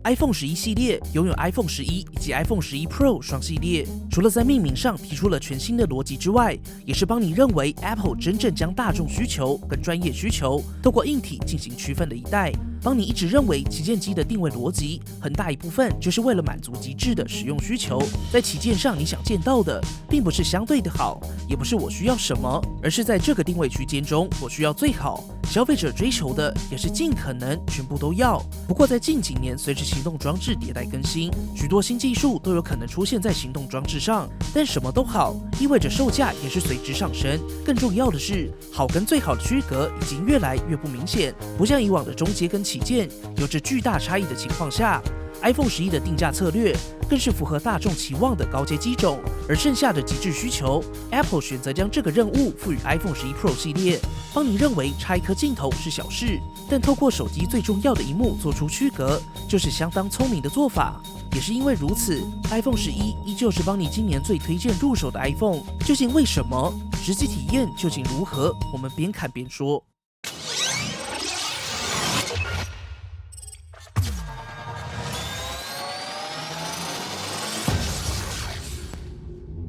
iPhone 11系列拥有 iPhone 11以及 iPhone 11 Pro 双系列，除了在命名上提出了全新的逻辑之外，也是帮你认为 Apple 真正将大众需求跟专业需求透过硬体进行区分的一代，帮你一直认为旗舰机的定位逻辑很大一部分就是为了满足极致的使用需求。在旗舰上你想见到的，并不是相对的好，也不是我需要什么，而是在这个定位区间中我需要最好。消费者追求的也是尽可能全部都要。不过在近几年，随着行动装置迭代更新，许多新技术都有可能出现在行动装置上。但什么都好，意味着售价也是随之上升。更重要的是，好跟最好的区隔已经越来越不明显，不像以往的中阶跟旗舰有着巨大差异的情况下。iPhone 11的定价策略更是符合大众期望的高阶机种，而剩下的极致需求 ，Apple 选择将这个任务赋予 iPhone 11 Pro 系列，帮你认为差一颗镜头是小事，但透过手机最重要的萤幕做出区隔，就是相当聪明的做法。也是因为如此 ，iPhone 11依旧是帮你今年最推荐入手的 iPhone。究竟为什么？实际体验究竟如何？我们边看边说。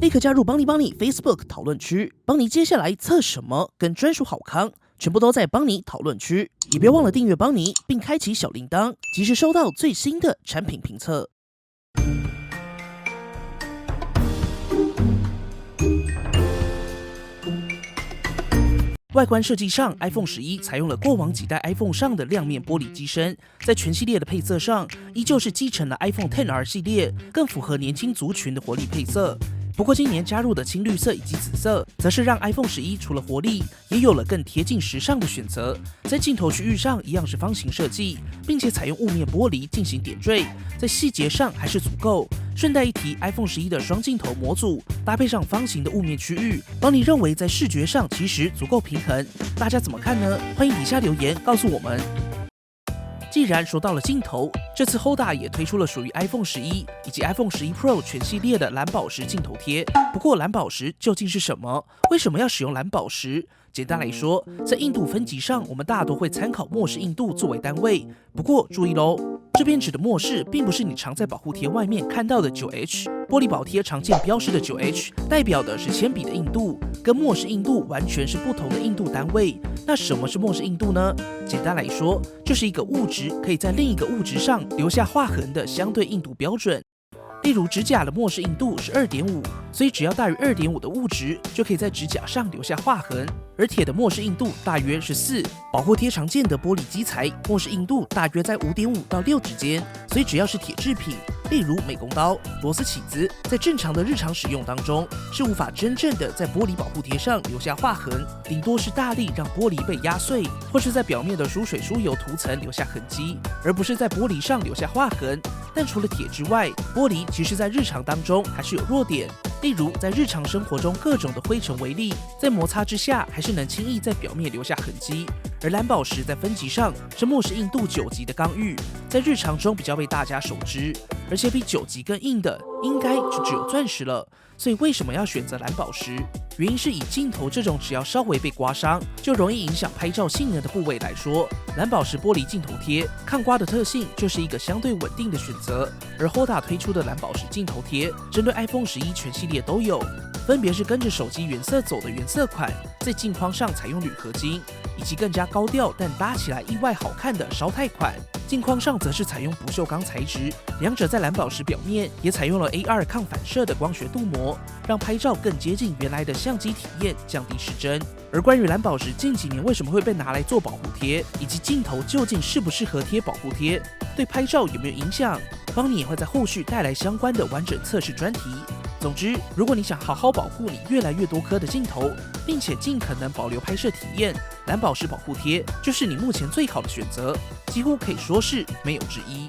立刻加入邦尼 Facebook 讨论区，邦尼接下来测什么跟专属好康，全部都在邦尼讨论区。也别忘了订阅邦尼，并开启小铃铛，及时收到最新的产品评测。外观设计上 ，iPhone 11采用了过往几代 iPhone 上的亮面玻璃机身，在全系列的配色上，依旧是继承了 iPhone XR 系列，更符合年轻族群的活力配色。不过今年加入的青绿色以及紫色，则是让 iPhone 11除了活力，也有了更贴近时尚的选择。在镜头区域上一样是方形设计，并且采用雾面玻璃进行点缀，在细节上还是足够。顺带一提 ，iPhone 11的双镜头模组搭配上方形的雾面区域，邦尼认为在视觉上其实足够平衡。大家怎么看呢？欢迎底下留言告诉我们。既然说到了镜头，这次 Hoda 也推出了属于 iPhone 11以及 iPhone 11 Pro 全系列的蓝宝石镜头贴。不过蓝宝石究竟是什么？为什么要使用蓝宝石？简单来说，在硬度分级上，我们大多会参考墨氏硬度作为单位。不过注意喽，这边指的墨氏并不是你常在保护贴外面看到的 9H。玻璃保贴常见标示的 9H 代表的是铅笔的硬度，跟墨氏硬度完全是不同的硬度单位。那什么是墨氏硬度呢？简单来说，就是一个物质可以在另一个物质上留下划痕的相对硬度标准。例如指甲的墨氏硬度是 2.5， 所以只要大于 2.5 的物质就可以在指甲上留下划痕。而铁的墨氏硬度大约是4，保护贴常见的玻璃基材墨氏硬度大约在 5.5 到6之间，所以只要是铁制品，例如美工刀、螺丝起子，在正常的日常使用当中是无法真正的在玻璃保护贴上留下划痕，顶多是大力让玻璃被压碎，或是在表面的疏水疏油涂层留下痕迹，而不是在玻璃上留下划痕。但除了铁之外，玻璃其实在日常当中还是有弱点，例如在日常生活中各种的灰尘微粒，在摩擦之下还是能轻易在表面留下痕迹。而蓝宝石在分级上是墨氏硬度9级的钢玉，在日常中比较被大家熟知，而且比9级更硬的应该就只有钻石了。所以为什么要选择蓝宝石？原因是以镜头这种只要稍微被刮伤就容易影响拍照性能的部位来说，蓝宝石玻璃镜头贴抗刮的特性就是一个相对稳定的选择。而 Hoda 推出的蓝宝石镜头贴，针对 iPhone 11全系列都有，分别是跟着手机原色走的原色款，在镜框上采用铝合金，以及更加高调但搭起来意外好看的烧钛款。镜框上则是采用不锈钢材质，两者在蓝宝石表面也采用了 AR 抗反射的光学镀膜，让拍照更接近原来的相机体验，降低失真。而关于蓝宝石近几年为什么会被拿来做保护贴，以及镜头究竟适不适合贴保护贴，对拍照有没有影响，邦尼也会在后续带来相关的完整测试专题。总之，如果你想好好保护你越来越多颗的镜头，并且尽可能保留拍摄体验，蓝宝石保护贴就是你目前最好的选择，几乎可以说是没有之一。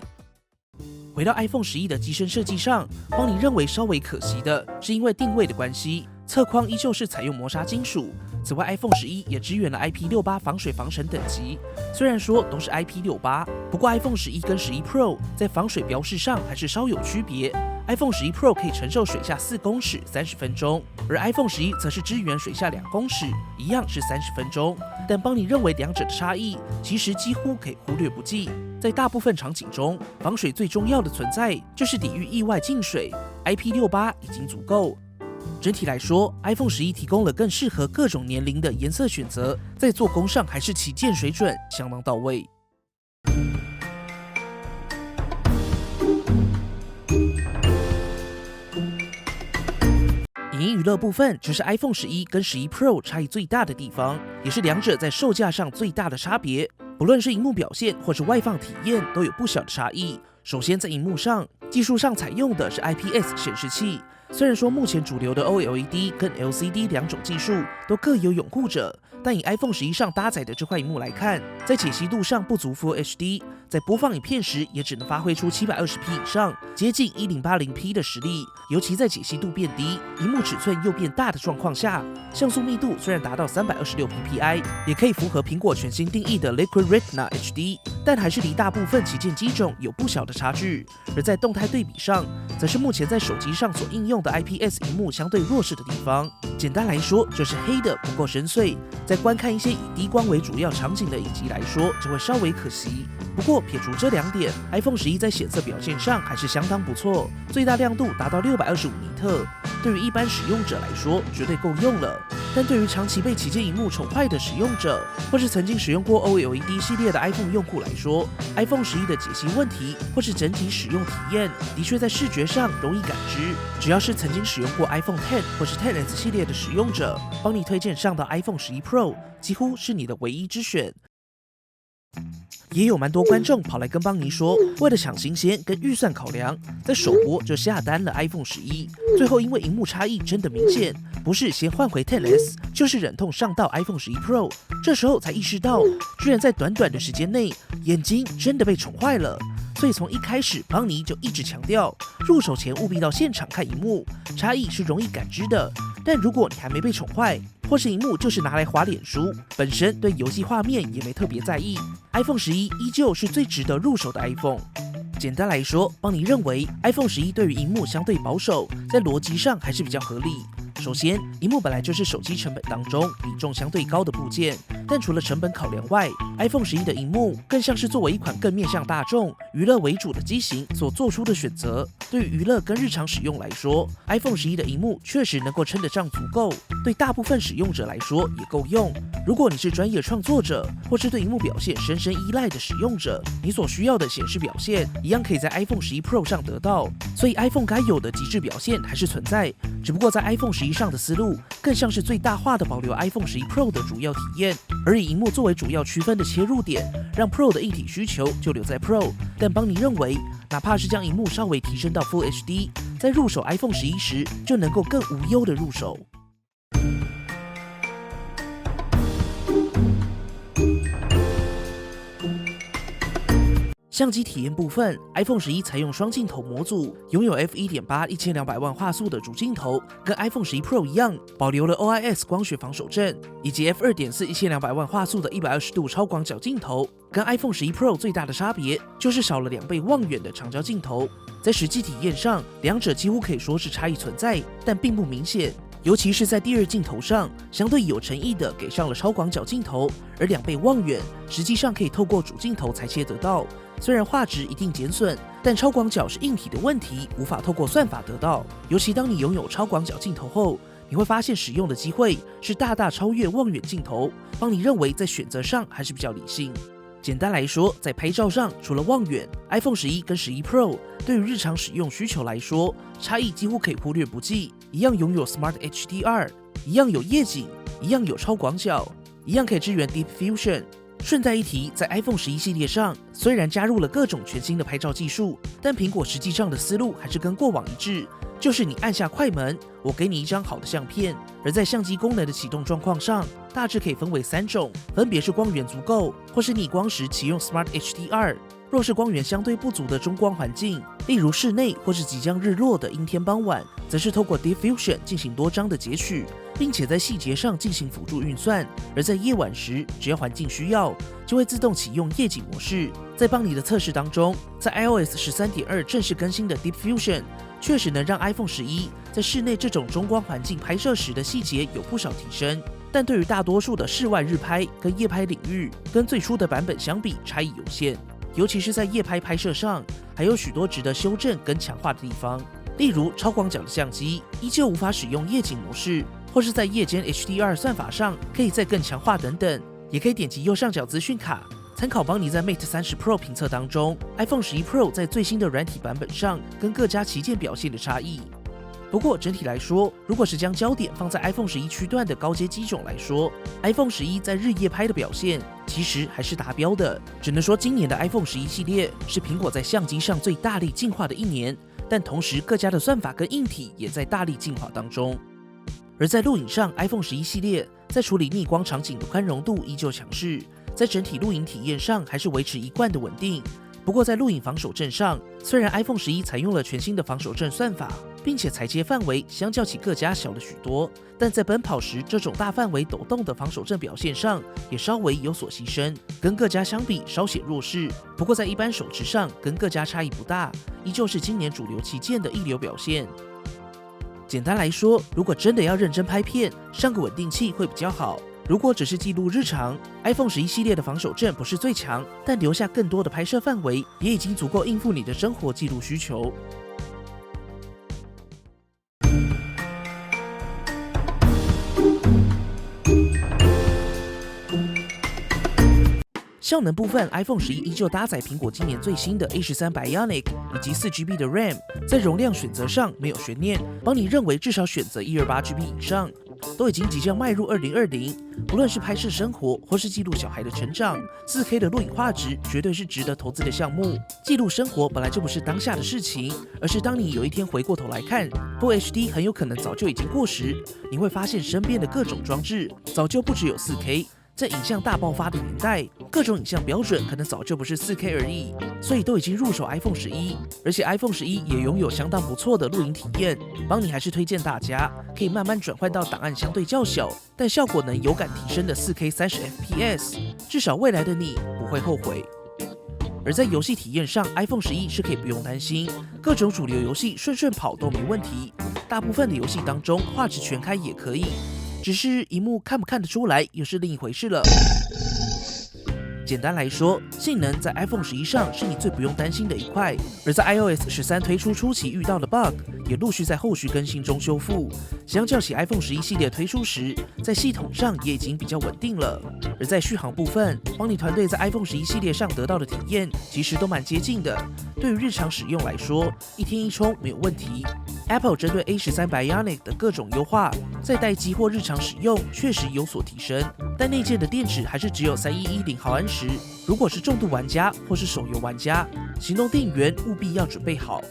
回到 iPhone 11的机身设计上，邦尼认为稍微可惜的是因为定位的关系，侧框依旧是采用磨砂金属。此外 ，iPhone 11也支援了 IP68 防水防尘等级，虽然说都是 IP68， 不过 iPhone 11跟11 Pro 在防水标示上还是稍有区别。iPhone 11 Pro 可以承受水下4公尺30分钟，而 iPhone 11则是支援水下2公尺，一样是30分钟。但邦尼认为两者的差异其实几乎可以忽略不计。在大部分场景中，防水最重要的存在就是抵御意外进水 ，IP68 已经足够。整体来说 ，iPhone 11提供了更适合各种年龄的颜色选择，在做工上还是旗舰水准，相当到位。影音娱乐部分，这是 iPhone 11跟11 Pro 差异最大的地方，也是两者在售价上最大的差别。不论是萤幕表现或是外放体验，都有不小的差异。首先在萤幕上，技术上采用的是 IPS 显示器。虽然说目前主流的 OLED 跟 LCD 两种技术都各有拥护者，但以 iPhone 11上搭载的这块萤幕来看，在解析度上不足 Full HD， 在播放影片时也只能发挥出 720p 以上，接近 1080p 的实力。尤其在解析度变低、萤幕尺寸又变大的状况下，像素密度虽然达到 326ppi， 也可以符合苹果全新定义的 Liquid Retina HD， 但还是离大部分旗舰机种有不小的差距。而在动态对比上，则是目前在手机上所应用的 IPS 萤幕相对弱势的地方。简单来说，就是黑的不够深邃，在观看一些以低光为主要场景的影集来说，就会稍微可惜。不过撇除这两点 ，iPhone 11在显色表现上还是相当不错，最大亮度达到625尼特，对于一般使用者来说绝对够用了。但对于长期被旗舰萤幕宠坏的使用者，或是曾经使用过 OLED 系列的 iPhone 用户来说 ，iPhone 11的解析问题或是整体使用体验，的确在视觉上容易感知。只要是曾经使用过 iPhone X 或是 XS 系列的使用者，帮你推荐上到 iPhone 11 Pro， 几乎是你的唯一之选。也有蛮多观众跑来跟邦尼说，为了抢新鲜跟预算考量，在首播就下单了 iPhone 11，最后因为萤幕差异真的明显，不是先换回 XS， 就是忍痛上到 iPhone 11 Pro， 这时候才意识到，居然在短短的时间内，眼睛真的被宠坏了。所以从一开始，邦尼就一直强调，入手前务必到现场看萤幕，差异是容易感知的。但如果你还没被宠坏，或是萤幕就是拿来滑脸书，本身对游戏画面也没特别在意， iPhone 11依旧是最值得入手的 iPhone。简单来说，邦尼认为 iPhone 11对于萤幕相对保守，在逻辑上还是比较合理。首先，萤幕本来就是手机成本当中比重相对高的部件，但除了成本考量外 ，iPhone 11的萤幕更像是作为一款更面向大众、娱乐为主的机型所做出的选择。对于娱乐跟日常使用来说 ，iPhone 11的萤幕确实能够称得上足够，对大部分使用者来说也够用。如果你是专业创作者，或是对萤幕表现深深依赖的使用者，你所需要的显示表现一样可以在 iPhone 11 Pro 上得到。所以 iPhone 该有的极致表现还是存在，只不过在 iPhone 11上的思路更像是最大化的保留 iPhone 11 Pro 的主要体验，而以萤幕作为主要区分的切入点，让 Pro 的硬体需求就留在 Pro。但邦尼认为，哪怕是将萤幕稍微提升到 Full HD， 在入手 iPhone 11时就能够更无忧的入手。相机体验部分 ，iPhone 11采用双镜头模组，拥有 f1.8 1200万画素的主镜头，跟 iPhone 11 Pro 一样，保留了 OIS 光学防手震，以及 f2.4 1200万画素的120度超广角镜头。跟 iPhone 11 Pro 最大的差别就是少了2倍望远的长焦镜头。在实际体验上，两者几乎可以说是差异存在，但并不明显。尤其是在第二镜头上，相对有诚意的给上了超广角镜头，而2倍望远实际上可以透过主镜头裁切得到。虽然画质一定减损，但超广角是硬体的问题，无法透过算法得到。尤其当你拥有超广角镜头后，你会发现使用的机会是大大超越望远镜头。邦尼认为在选择上还是比较理性。简单来说，在拍照上，除了望远 ，iPhone 11跟11 Pro 对于日常使用需求来说，差异几乎可以忽略不计。一样拥有 Smart HDR， 一样有夜景，一样有超广角，一样可以支援 Deep Fusion。顺带一提，在 iPhone 11系列上，虽然加入了各种全新的拍照技术，但苹果实际上的思路还是跟过往一致，就是你按下快门，我给你一张好的相片。而在相机功能的启动状况上，大致可以分为3种，分别是光源足够，或是逆光时启用 Smart HDR。若是光源相对不足的中光环境，例如室内或是即将日落的阴天傍晚，则是透过 Deep Fusion 进行多张的截取，并且在细节上进行辅助运算。而在夜晚时，只要环境需要，就会自动启用夜景模式。在邦尼的测试当中，在 iOS 13.2 正式更新的 Deep Fusion 确实能让 iPhone 11在室内这种中光环境拍摄时的细节有不少提升，但对于大多数的室外日拍跟夜拍领域，跟最初的版本相比差异有限。尤其是在夜拍拍摄上，还有许多值得修正跟强化的地方。例如超广角的相机依旧无法使用夜景模式，或是在夜间 HDR 算法上可以再更强化等等。也可以点击右上角资讯卡，参考邦尼在 Mate 30 Pro 评测当中 iPhone 11 Pro 在最新的软体版本上跟各家旗舰表现的差异。不过整体来说，如果是将焦点放在 iPhone 11区段的高阶机种来说， iPhone 11在日夜拍的表现其实还是达标的。只能说今年的 iPhone 11系列是苹果在相机上最大力进化的一年，但同时各家的算法跟硬体也在大力进化当中。而在录影上 ，iPhone 11系列在处理逆光场景的宽容度依旧强势，在整体录影体验上还是维持一贯的稳定。不过在录影防守阵上，虽然 iPhone 11采用了全新的防守阵算法，并且裁切范围相较起各家小了许多，但在奔跑时这种大范围抖动的防守阵表现上也稍微有所牺牲，跟各家相比稍显弱势。不过在一般手持上跟各家差异不大，依旧是今年主流旗舰的一流表现。简单来说，如果真的要认真拍片，上个稳定器会比较好。如果只是记录日常 ，iPhone 11系列的防守阵不是最强，但留下更多的拍摄范围，也已经足够应付你的生活记录需求。效能部分 ，iPhone 11依旧搭载苹果今年最新的 A13 Bionic 以及4GB 的 RAM， 在容量选择上没有悬念，帮你认为至少选择 128GB 以上。都已经即将迈入2020，不论是拍摄生活或是记录小孩的成长 ，4K 的录影画质绝对是值得投资的项目。记录生活本来就不是当下的事情，而是当你有一天回过头来看 ，Full HD 很有可能早就已经过时，你会发现身边的各种装置早就不只有 4K。在影像大爆发的年代，各种影像标准可能早就不是 4K 而已，所以都已经入手 iPhone 11，而且 iPhone 11也拥有相当不错的录影体验。邦尼还是推荐大家可以慢慢转换到档案相对较小，但效果能有感提升的 4K 30fps， 至少未来的你不会后悔。而在游戏体验上 ，iPhone 11是可以不用担心，各种主流游戏顺跑都没问题，大部分的游戏当中画质全开也可以。只是萤幕看不看得出来，又是另一回事了。简单来说，性能在 iPhone 11上是你最不用担心的一块，而在 iOS 13推出初期遇到的 bug， 也陆续在后续更新中修复。相较起 iPhone 11系列推出时，在系统上也已经比较稳定了。而在续航部分，邦尼团队在 iPhone 11系列上得到的体验，其实都蛮接近的。对于日常使用来说，一天一充没有问题。Apple 针对 A13 Bionic 的各种优化，在待机或日常使用确实有所提升，但内建的电池还是只有3110毫安时。如果是重度玩家或是手游玩家，行动电源务必要准备好。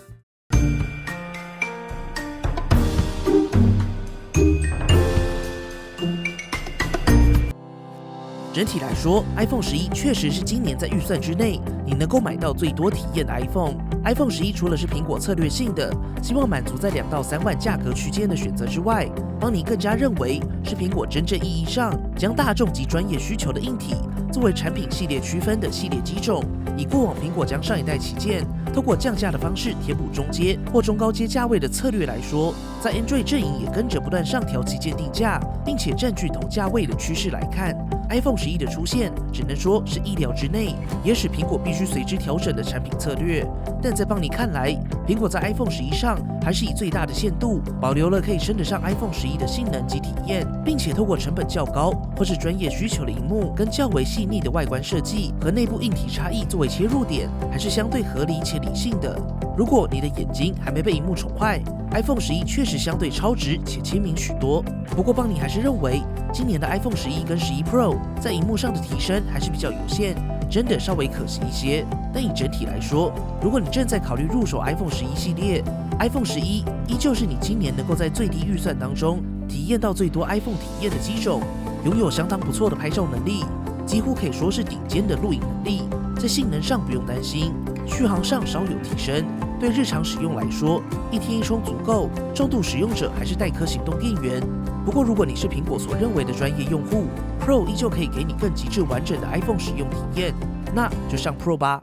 整体来说 ，iPhone 11确实是今年在预算之内你能够买到最多体验的 iPhone。iPhone 11除了是苹果策略性的，希望满足在2到3万价格区间的选择之外，邦尼更加认为是苹果真正意义上将大众及专业需求的硬体作为产品系列区分的系列机种。以过往苹果将上一代旗舰透过降价的方式填补中阶或中高阶价位的策略来说，在 Android 阵营也跟着不断上调旗舰定价，并且占据同价位的趋势来看。iPhone 11的出现只能说是意料之内，也使苹果必须随之调整的产品策略。但在邦尼看来，苹果在 iPhone 11上还是以最大的限度保留了可以升得上 iPhone 11的性能及体验，并且透过成本较高或是专业需求的萤幕跟较为细腻的外观设计和内部硬体差异作为切入点，还是相对合理且理性的。如果你的眼睛还没被萤幕宠坏， iPhone 11确实相对超值且亲民许多。不过邦尼还是认为今年的 iPhone 11跟11 Pro 在萤幕上的提升还是比较有限，真的稍微可惜一些。但以整体来说，如果你正在考虑入手 iPhone 11系列， iPhone 11依旧是你今年能够在最低预算当中体验到最多 iPhone 体验的机种，拥有相当不错的拍照能力，几乎可以说是顶尖的录影能力。在性能上不用担心，续航上稍有提升。对日常使用来说，一天一充足够，重度使用者还是带颗行动电源。不过如果你是苹果所认为的专业用户， Pro 依旧可以给你更极致完整的 iPhone 使用体验，那就上 Pro 吧。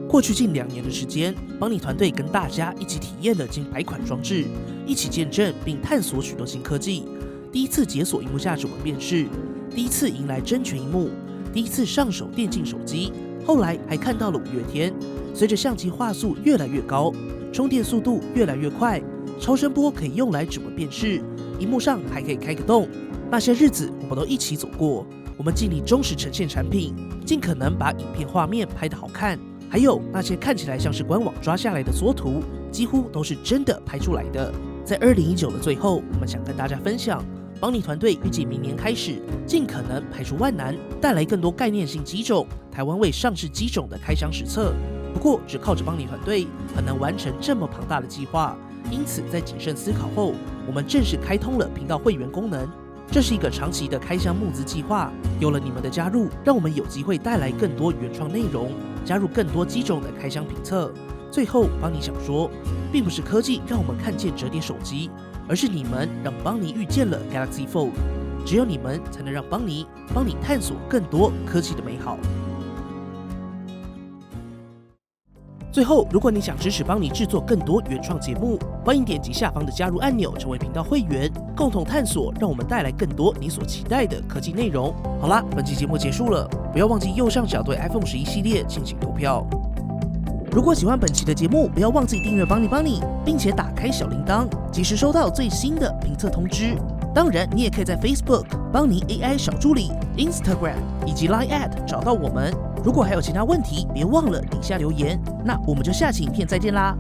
过去近2年的时间，邦尼团队跟大家一起体验了近100款装置，一起见证并探索许多新科技。第一次解锁萤幕下指纹辨识，第一次迎来真全萤幕，第一次上手电竞手机，后来还看到了五月天。随着相机画素越来越高，充电速度越来越快，超声波可以用来指纹辨识，荧幕上还可以开个洞。那些日子我们都一起走过，我们尽力忠实呈现产品，尽可能把影片画面拍得好看。还有那些看起来像是官网抓下来的缩图，几乎都是真的拍出来的。在2019的最后，我们想跟大家分享，邦尼团队预计明年开始，尽可能排除万难，带来更多概念性机种、台湾未上市机种的开箱实测。不过，只靠着邦尼团队很难完成这么庞大的计划，因此在谨慎思考后，我们正式开通了频道会员功能。这是一个长期的开箱募资计划，有了你们的加入，让我们有机会带来更多原创内容，加入更多机种的开箱评测。最后，邦尼想说，并不是科技让我们看见折叠手机，而是你们让邦尼遇见了 Galaxy Fold。只有你们才能让邦尼帮你探索更多科技的美好。最后，如果你想支持邦尼制作更多原创节目，欢迎点击下方的加入按钮，成为频道会员，共同探索，让我们带来更多你所期待的科技内容。好啦，本期节目结束了，不要忘记右上角对 iPhone 11系列进行投票。如果喜欢本期的节目，不要忘记订阅邦尼，并且打开小铃铛，及时收到最新的评测通知。当然，你也可以在 Facebook 邦尼 AI 小助理、Instagram 以及 Line@ 找到我们。如果还有其他问题，别忘了底下留言。那我们就下期影片再见啦，